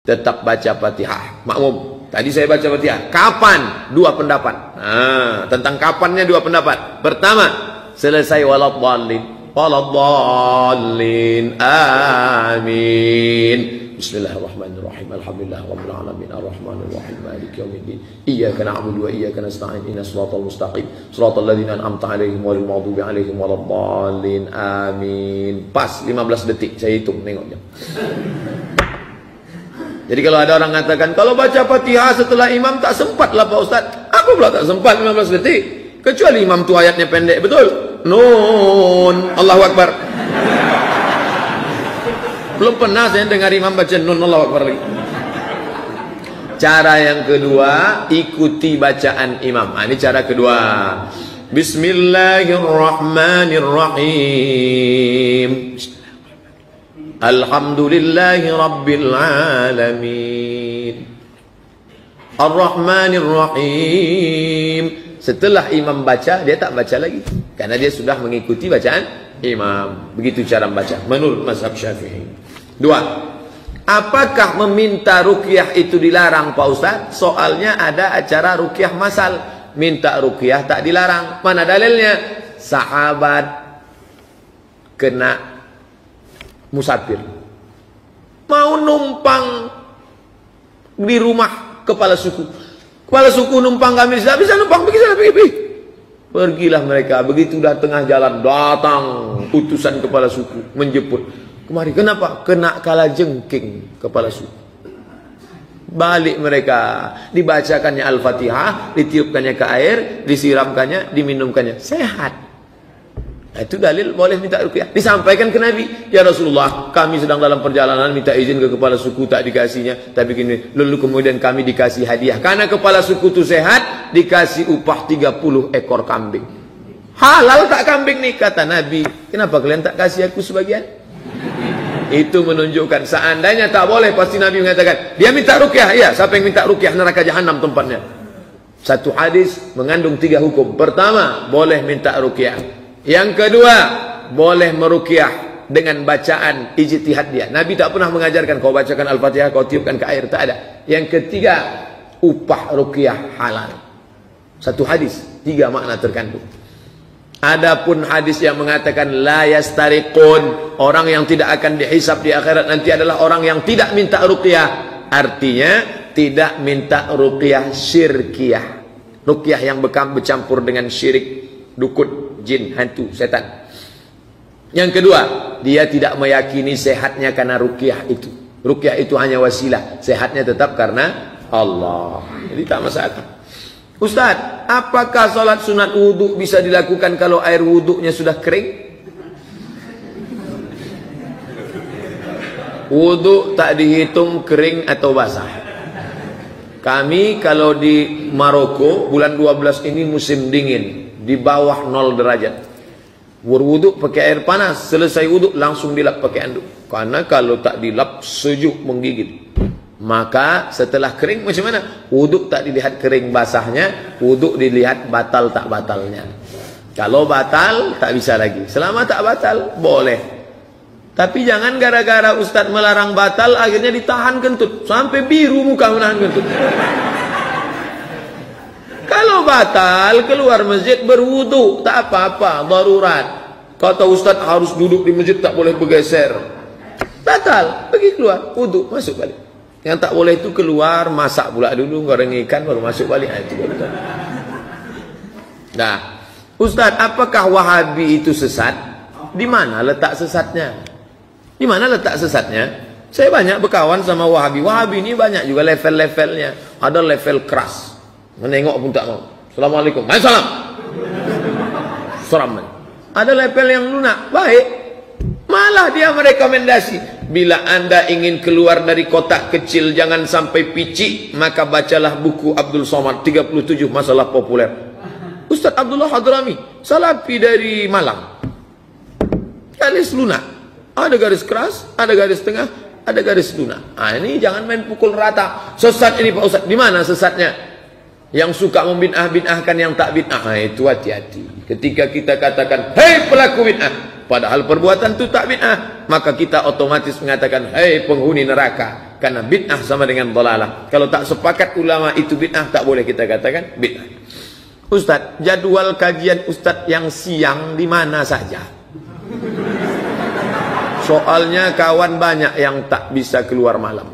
tetap baca Fatihah. Makmum, tadi saya baca Fatihah. Kapan? Dua pendapat. Nah, tentang kapannya dua pendapat. Pertama, selesai waladhdallin. Waladhdallin. Amin. Bismillahirrahmanirrahim. Alhamdulillah rabbil alamin arrahmanir rahim maliki yaumiddin. Iyyaka na'budu wa iyyaka nasta'in. Ihdinas siratal mustaqim. Shiratal ladzina an'amta 'alaihim ghairil maghdubi 'alaihim waladdallin. Amin. Pas 15 detik saya hitung, tengok jam. Jadi kalau ada orang mengatakan, kalau baca Fatihah setelah imam tak sempat lah Pak Ustaz. Aku pula tak sempat 15 detik. Kecuali imam tu ayatnya pendek, betul? Nun, Allahu Akbar. Belum pernah saya dengar imam baca nun, Allahu Akbar lagi. Cara yang kedua, ikuti bacaan imam. Ini cara kedua. Bismillahirrahmanirrahim. Alhamdulillahi Rabbil Alamin Ar-Rahmanir Rahim. Setelah imam baca, dia tak baca lagi, karena dia sudah mengikuti bacaan imam. Begitu cara membaca menurut mazhab Syafi'i. Dua, apakah meminta ruqyah itu dilarang Pak Ustaz? Soalnya ada acara ruqyah masal. Minta ruqyah tak dilarang. Mana dalilnya? Sahabat kena musafir, mau numpang di rumah kepala suku. Kepala suku numpang kami, tidak bisa numpang, pergi sana, pergi. Pergilah mereka. Begitu dah tengah jalan, datang utusan kepala suku menjemput. Kemari, kenapa? Kena kala jengking kepala suku. Balik mereka, dibacakannya Al-Fatihah, ditiupkannya ke air, disiramkannya, diminumkannya, sehat. Itu dalil boleh minta ruqyah. Disampaikan ke Nabi, ya Rasulullah, kami sedang dalam perjalanan, minta izin ke kepala suku, tak dikasihnya. Tapi gini, lalu kemudian kami dikasih hadiah. Karena kepala suku itu sehat, dikasih upah 30 ekor kambing. Halal tak kambing nih? Kata Nabi, kenapa kalian tak kasih aku sebagian? Itu menunjukkan seandainya tak boleh, pasti Nabi mengatakan, dia minta ruqyah. Ya, siapa yang minta ruqyah, neraka jahanam tempatnya. Satu hadis mengandung 3 hukum. Pertama, boleh minta ruqyah. Yang kedua, boleh meruqyah dengan bacaan ijtihad dia. Nabi tak pernah mengajarkan kau bacakan Al-Fatihah, kau tiupkan ke air, tak ada. Yang ketiga, upah ruqyah halal. Satu hadis, 3 makna terkandung. Adapun hadis yang mengatakan la yastariqun, orang yang tidak akan dihisab di akhirat nanti adalah orang yang tidak minta ruqyah. Artinya tidak minta ruqyah syirkiyah. Ruqyah yang bercampur dengan syirik, dukun, jin, hantu, setan. Yang kedua, dia tidak meyakini sehatnya karena ruqyah itu. Ruqyah itu hanya wasilah, sehatnya tetap karena Allah. Jadi tak masalah. Ustaz, apakah salat sunat wudhu bisa dilakukan kalau air wudhunya sudah kering? Wudhu tak dihitung kering atau basah. Kami kalau di Maroko bulan 12 ini musim dingin, di bawah 0 derajat. Berwuduk pakai air panas, selesai wuduk langsung dilap pakai anduk. Karena kalau tak dilap sejuk menggigit. Maka setelah kering macam mana? Wuduk tak dilihat kering basahnya, wuduk dilihat batal tak batalnya. Kalau batal tak bisa lagi. Selama tak batal boleh. Tapi jangan gara-gara Ustaz melarang batal akhirnya ditahan kentut sampai biru muka menahan kentut. Kalau batal, keluar masjid berwudu, tak apa-apa, darurat. Kata Ustaz harus duduk di masjid, tak boleh bergeser. Batal, pergi keluar, wudu, masuk balik. Yang tak boleh itu keluar, masak pula dulu, goreng ikan, baru masuk balik. Itu betul. Nah, Ustaz, apakah Wahabi itu sesat? Di mana letak sesatnya? Di mana letak sesatnya? Saya banyak berkawan sama Wahabi. Wahabi ini banyak juga level-levelnya. Ada level keras. Menengok pun tak mau. Assalamualaikum. Waalaikumsalam. Salam. Ada level yang lunak. Baik. Malah dia merekomendasi. Bila anda ingin keluar dari kotak kecil, jangan sampai picik, maka bacalah buku Abdul Somad, 37 masalah populer. Ustaz Abdullah Hadrami, salafi dari Malang. Garis lunak. Ada garis keras, ada garis tengah, ada garis lunak. Ini jangan main pukul rata. Sesat ini Pak Ustaz. Di mana sesatnya? Yang suka membid'ah-bid'ahkan yang tak bid'ah, itu hati-hati. Ketika kita katakan, hei pelaku bid'ah, padahal perbuatan itu tak bid'ah, maka kita otomatis mengatakan, hei penghuni neraka. Karena bid'ah sama dengan dhalalah. Kalau tak sepakat ulama itu bid'ah, tak boleh kita katakan bid'ah. Ustaz, jadwal kajian Ustaz yang siang di mana saja? Soalnya kawan banyak yang tak bisa keluar malam.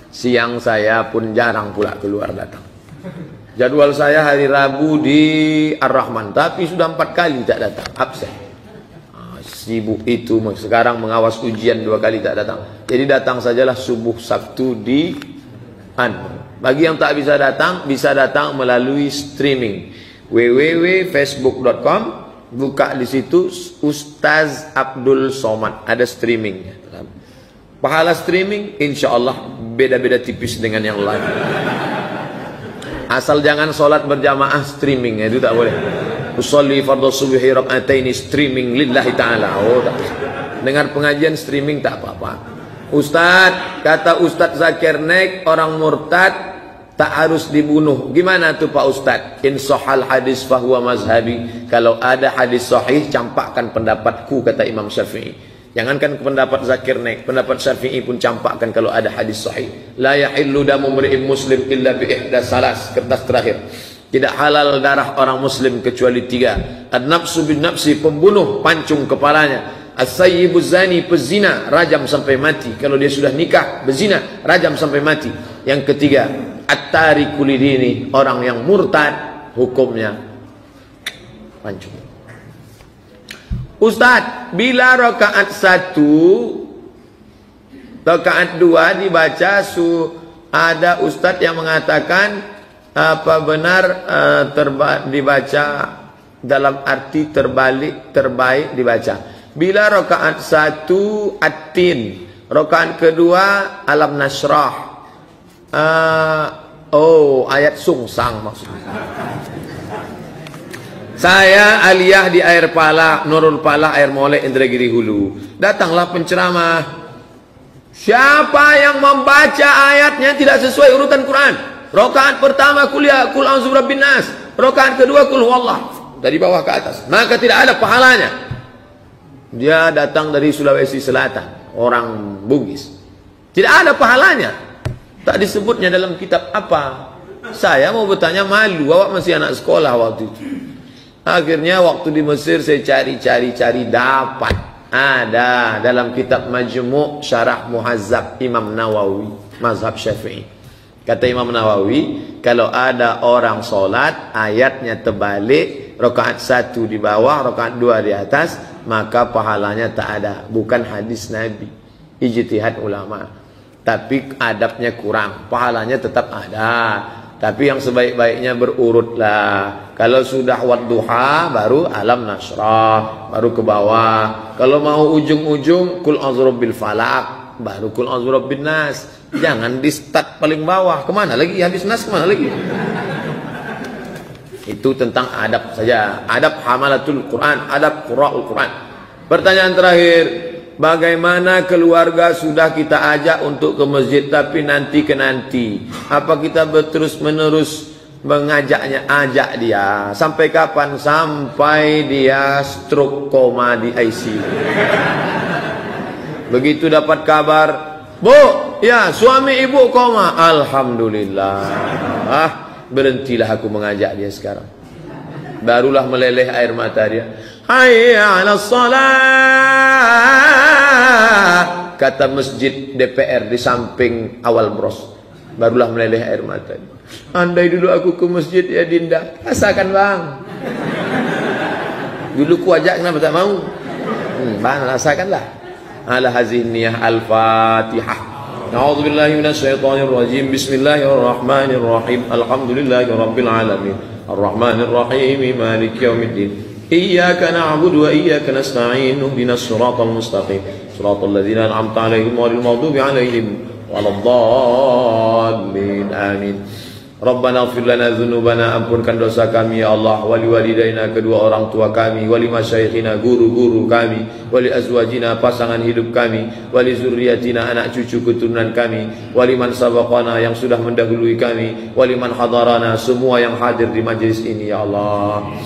Siang saya pun jarang pula keluar datang. Jadwal saya hari Rabu di Ar-Rahman, tapi sudah 4 kali tak datang, absen. Sibuk itu, sekarang mengawas ujian 2 kali tak datang. Jadi datang sajalah subuh Sabtu di Bagi yang tak bisa datang melalui streaming www.facebook.com, buka di situ Ustaz Abdul Somad, ada streamingnya. Pahala streaming insya Allah beda-beda tipis dengan yang lain. Asal jangan sholat berjamaah streaming, itu tak boleh. Usolli fardhu subhi raka'ataini streaming lillahi ta'ala. Oh, tak. Dengar pengajian streaming tak apa-apa. Ustaz, kata Ustaz Zakir Naik, orang murtad tak harus dibunuh. Gimana tuh Pak Ustaz? In sahal hadis fahuwa mazhabi. Kalau ada hadis sahih, campakkan pendapatku, kata Imam Syafi'i. Jangankan pendapat Zakir Naik, pendapat Syafi'i pun campakkan kalau ada hadis sahih. La yahillu damu mri'in muslim illa bi ihdas salas. Kertas terakhir. Tidak halal darah orang muslim kecuali 3. Ad-nafsu bin nafsi, pembunuh, pancung kepalanya. As-sayyibu zani, pezina, rajam sampai mati. Kalau dia sudah nikah, berzina, rajam sampai mati. Yang ketiga, at-tariku lidini, orang yang murtad, hukumnya pancung. Ustaz, bila rakaat 1, rakaat 2 dibaca ada Ustaz yang mengatakan apa benar dibaca dalam arti terbalik, terbaik dibaca. Bila rakaat 1 At-Tin, rakaat kedua Alam Nasrah. Ayat sungsang maksudnya. Saya aliyah di Air Pala, Nurul Pala, Air Molek, Indragiri Hulu. Datanglah penceramah. Siapa yang membaca ayatnya tidak sesuai urutan Quran? Rakaat pertama kuliah kul a'udzu birabbin nas, rakaat kedua kul huwallah, dari bawah ke atas, maka tidak ada pahalanya. Dia datang dari Sulawesi Selatan, orang Bugis, tidak ada pahalanya. Tak disebutnya dalam kitab apa. Saya mau bertanya, malu, awak masih anak sekolah waktu itu. Akhirnya waktu di Mesir saya cari dapat. Ada dalam kitab Majmu' Syarah Muhazzab Imam Nawawi, mazhab Syafi'i. Kata Imam Nawawi, kalau ada orang solat ayatnya terbalik, rakaat 1 di bawah, rakaat 2 di atas, maka pahalanya tak ada. Bukan hadis Nabi, ijtihad ulama. Tapi adabnya kurang, pahalanya tetap ada. Tapi yang sebaik-baiknya berurutlah. Kalau sudah wadduha baru Alam Nasrah, baru ke bawah. Kalau mau ujung-ujung kul a'udzu bil falaq, baru kul a'udzu birabbin nas. Jangan di start paling bawah. Kemana lagi? Habis nas kemana lagi? Itu tentang adab saja. Adab hamalatul Quran, adab qura'ul Quran. Pertanyaan terakhir, bagaimana keluarga sudah kita ajak untuk ke masjid tapi nanti ke nanti? Apa kita terus menerus mengajaknya? Ajak dia. Sampai kapan? Sampai dia stroke koma di ICU. Begitu dapat kabar, Bu, ya suami ibu koma. Alhamdulillah. Berhentilah aku mengajak dia sekarang. Barulah meleleh air mata dia. Hayya 'alas shalah, kata masjid DPR di samping awal bros. Barulah meleleh air mata dia. Andai dulu aku ke masjid ya Dinda. Rasakan bang. Dulu ku ajak kenapa tak mau? Bang rasakanlah. Ala hazihi niyah al-Fatihah. A'udzu billahi minasy syaithanir rajim. Bismillahirrahmanirrahim. Alhamdulillahi rabbil alamin. Arrahmanir rahim. Maliki yaumiddin. Iyyaka na'budu wa iyyaka nasta'in. Ihdinas siratal mustaqim. Siratal ladzina an'amta 'alaihim ghairil maghdubi 'alaihim waladdallin. Amin. Rabbana ighfir lana dzunubana, ampunkan dosa kami ya Allah, wali walidaina, kedua orang tua kami, wali masyayikhina, guru-guru kami, wali azwajina, pasangan hidup kami, wali zurriyatina, anak cucu keturunan kami, wali man sabaqana, yang sudah mendahului kami, wali man hadarana, semua yang hadir di majlis ini ya Allah.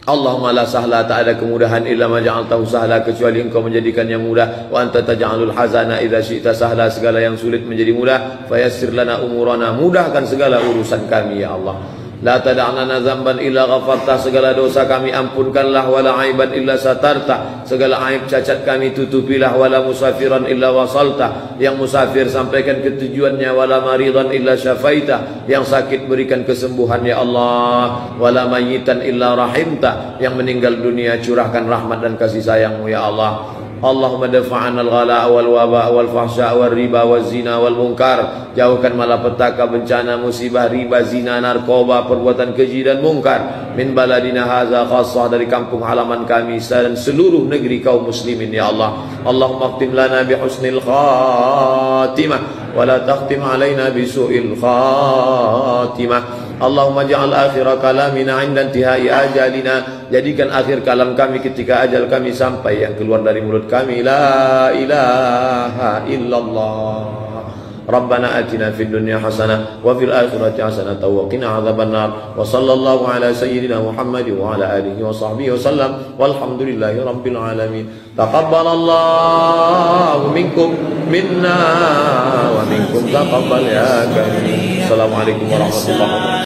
Allahumma la sahla, tak ada kemudahan illa ma ja'altahu sahla, kecuali engkau menjadikannya mudah. Wa anta taj'alul hazana idza syi'ta sahla, segala yang sulit menjadi mudah. Fayassir lana umurana, mudahkan segala urusan kami ya Allah. La tada'na dzamban illa ghafarta, segala dosa kami ampunkanlah. Wala aiban illa satarta, segala aib cacat kami tutupilah. Wala musafiran illa wasalta, yang musafir sampaikan ke tujuannya. Wala maridan illa syafaita, yang sakit berikan kesembuhan ya Allah. Wala mayyitan illa rahimta, yang meninggal dunia curahkan rahmat dan kasih sayangmu ya Allah. Allahumma dafa'ana al-ghala wal waba wal fahsya wal riba wal zina wal munkar, jauhkan malapetaka, bencana, musibah, riba, zina, narkoba, perbuatan keji dan mungkar min baladina hadza khassah, dari kampung halaman kami dan seluruh negeri kaum muslimin ya Allah. Allahumma khtim lana bi husnil khatimah wa la takhtim alaina bi su'il khatimah. Allahumma ja'al akhira kalamina 'inda intihai ajalina, jadikan akhir kalam kami ketika ajal kami sampai, yang keluar dari mulut kami la ilaha illallah. Rabbana atina fid dunya hasanah wa fil akhirati hasanah wa qina adzabannar. Wa sallallahu ala sayyidina Muhammad wa ala alihi wa sahbihi wasallam, walhamdulillahi rabbil alamin. Taqabbalallahu minkum minna wa minkum taqabbal ya karim. Assalamualaikum warahmatullahi wabarakatuh.